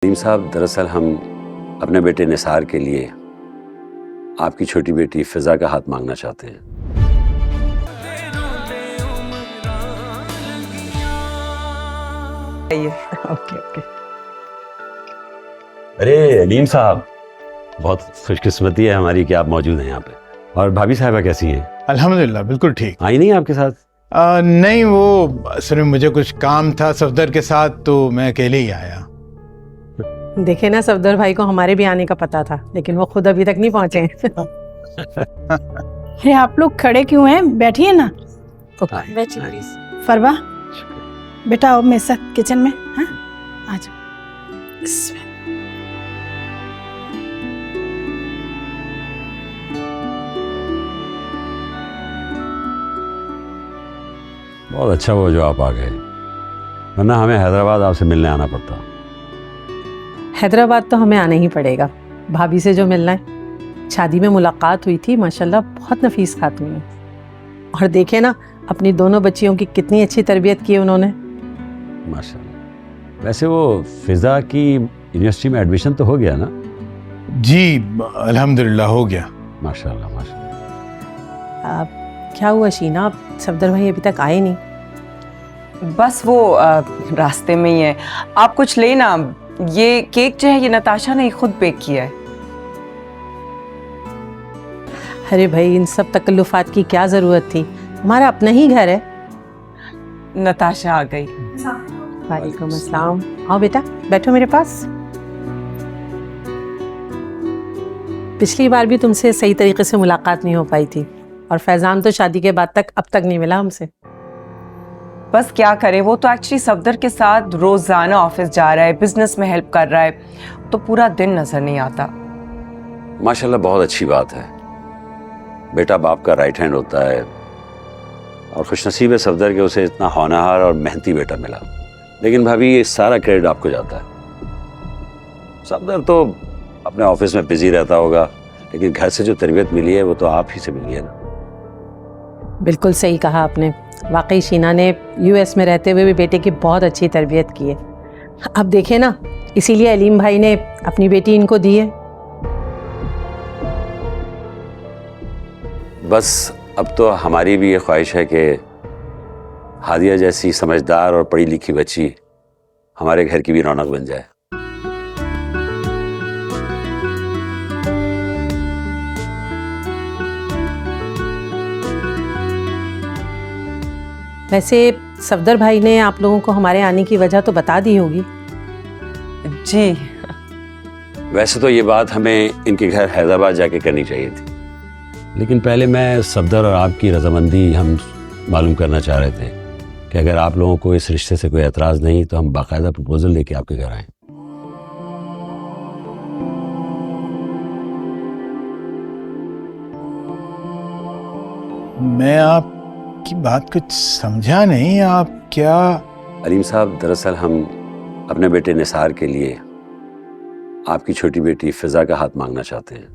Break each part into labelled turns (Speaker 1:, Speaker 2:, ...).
Speaker 1: नीम साहब, दरअसल हम अपने बेटे निसार के लिए आपकी छोटी बेटी फिजा का हाथ मांगना चाहते हैं।
Speaker 2: Okay okay.
Speaker 1: अरे नीम साहब, बहुत खुशकिस्मती है हमारी कि आप मौजूद हैं यहाँ पे। और भाभी साहबा कैसी हैं?
Speaker 3: अल्हम्दुलिल्लाह बिल्कुल ठीक।
Speaker 1: आई नहीं आपके साथ?
Speaker 3: नहीं, वो असल में मुझे कुछ काम था सफदर के साथ, तो मैं अकेले ही आया।
Speaker 2: देखे ना, सफदर भाई को हमारे भी आने का पता था, लेकिन वो खुद अभी तक नहीं पहुंचे हैं।
Speaker 4: अरे आप लोग खड़े क्यों हैं? बैठिए ना। बैठिए प्लीज। फरवा बेटा आओ मेरे साथ किचन में। हाँ आ जाओ।
Speaker 1: बहुत अच्छा हुआ जो आप आ गए, वरना हमें हैदराबाद आपसे मिलने आना पड़ता।
Speaker 2: हैदराबाद तो हमें आना ही पड़ेगा, भाभी से जो मिलना है। शादी में मुलाकात हुई थी, माशाल्लाह बहुत नफीस खातून है। और देखे ना, अपनी दोनों बच्चियों की कितनी अच्छी तरबियत की है उन्होंने।
Speaker 1: माशाल्लाह। वैसे वो फिजा की यूनिवर्सिटी में एडमिशन तो हो गया ना?
Speaker 3: जी अल्हम्दुलिल्लाह हो गया।
Speaker 1: माशाल्लाह माशाल्लाह।
Speaker 2: क्या हुआ शीना, आप सफदर भाई अभी तक आए नहीं?
Speaker 5: बस वो रास्ते में ही है। आप कुछ लेना। ये केक जो है ये नताशा ने खुद बेक किया है।
Speaker 2: अरे भाई, इन सब तकल्लुफात की क्या जरूरत थी, हमारा अपना ही घर है।
Speaker 5: नताशा आ गई।
Speaker 2: वालेकुम अस्सलाम। आओ बेटा, बैठो मेरे पास। पिछली बार भी तुमसे सही तरीके से मुलाकात नहीं हो पाई थी, और फैजान तो शादी के बाद तक अब तक नहीं मिला हमसे।
Speaker 5: बस क्या करे, वो तो एक्चुअली सफदर के साथ रोजाना ऑफिस जा रहा है, बिजनेस में हेल्प कर रहा है, तो पूरा दिन नजर नहीं आता।
Speaker 1: माशाल्लाह बहुत अच्छी बात है। बेटा बाप का राइट हैंड होता है, और खुशनसीब है सफदर के उसे इतना होनहार और मेहनती बेटा मिला। लेकिन भाभी, ये सारा क्रेडिट आपको जाता है। सफदर तो अपने ऑफिस में बिजी रहता होगा, लेकिन घर से जो तरबियत मिली है वो तो आप ही से मिली है ना।
Speaker 2: बिल्कुल सही कहा आपने। वाकई शीना ने यूएस में रहते हुए भी बेटे की बहुत अच्छी तरबियत की है। अब देखे ना, इसीलिए अलीम भाई ने अपनी बेटी इनको दी है।
Speaker 1: बस अब तो हमारी भी ये ख्वाहिश है कि हादिया जैसी समझदार और पढ़ी लिखी बच्ची हमारे घर की भी रौनक बन जाए।
Speaker 2: वैसे सफदर भाई ने आप लोगों को हमारे आने की वजह तो बता दी होगी।
Speaker 5: जी
Speaker 1: वैसे तो ये बात हमें इनके घर हैदराबाद जाके करनी चाहिए थी, लेकिन पहले मैं सफदर और आपकी रजामंदी हम मालूम करना चाह रहे थे कि अगर आप लोगों को इस रिश्ते से कोई एतराज़ नहीं तो हम बाकायदा प्रपोजल लेके आपके घर आएँ।
Speaker 3: मैं आपकी बात कुछ समझा नहीं। आप क्या?
Speaker 1: अलीम साहब, दरअसल हम अपने बेटे निसार के लिए आपकी छोटी बेटी फिजा का हाथ मांगना चाहते हैं।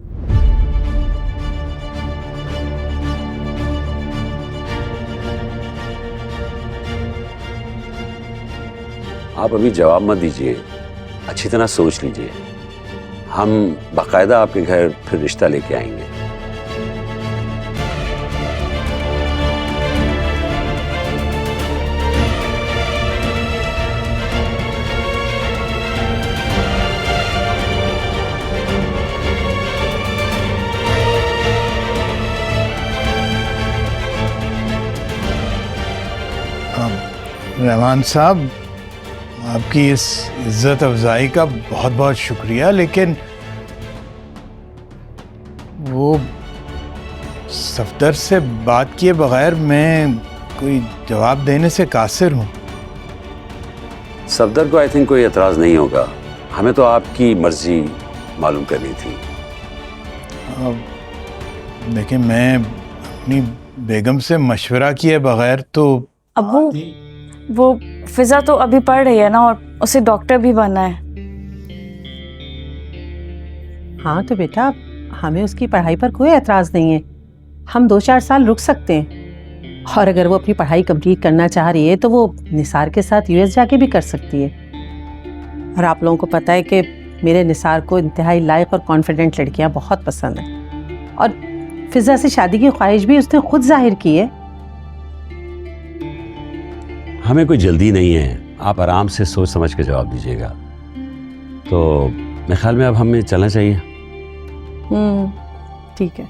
Speaker 1: आप अभी जवाब मत दीजिए, अच्छी तरह सोच लीजिए। हम बाकायदा आपके घर फिर रिश्ता लेके आएंगे।
Speaker 3: रहमान साहब, आपकी इस इज्जत अफजाई का बहुत बहुत शुक्रिया, लेकिन वो सफदर से बात किए बगैर मैं कोई जवाब देने से कासिर हूँ।
Speaker 1: सफदर को आई थिंक कोई एतराज़ नहीं होगा। हमें तो आपकी मर्जी मालूम करनी थी।
Speaker 3: देखिए, मैं अपनी बेगम से मशवरा किए बगैर तो
Speaker 4: अबू, वो फिजा तो अभी पढ़ रही है ना, और उसे डॉक्टर भी बनना है।
Speaker 2: हाँ तो बेटा, हमें उसकी पढ़ाई पर कोई एतराज़ नहीं है। हम 2-4 साल रुक सकते हैं, और अगर वो अपनी पढ़ाई कंप्लीट करना चाह रही है तो वो निसार के साथ यूएस जाके भी कर सकती है। और आप लोगों को पता है कि मेरे निसार को इंतहाई लायक और कॉन्फिडेंट लड़कियां बहुत पसंद हैं, और फिजा से शादी की ख्वाहिश भी उसने खुद जाहिर की है।
Speaker 1: हमें कोई जल्दी नहीं है, आप आराम से सोच समझ के जवाब दीजिएगा। तो मेरे ख्याल में अब हमें चलना चाहिए।
Speaker 2: ठीक है।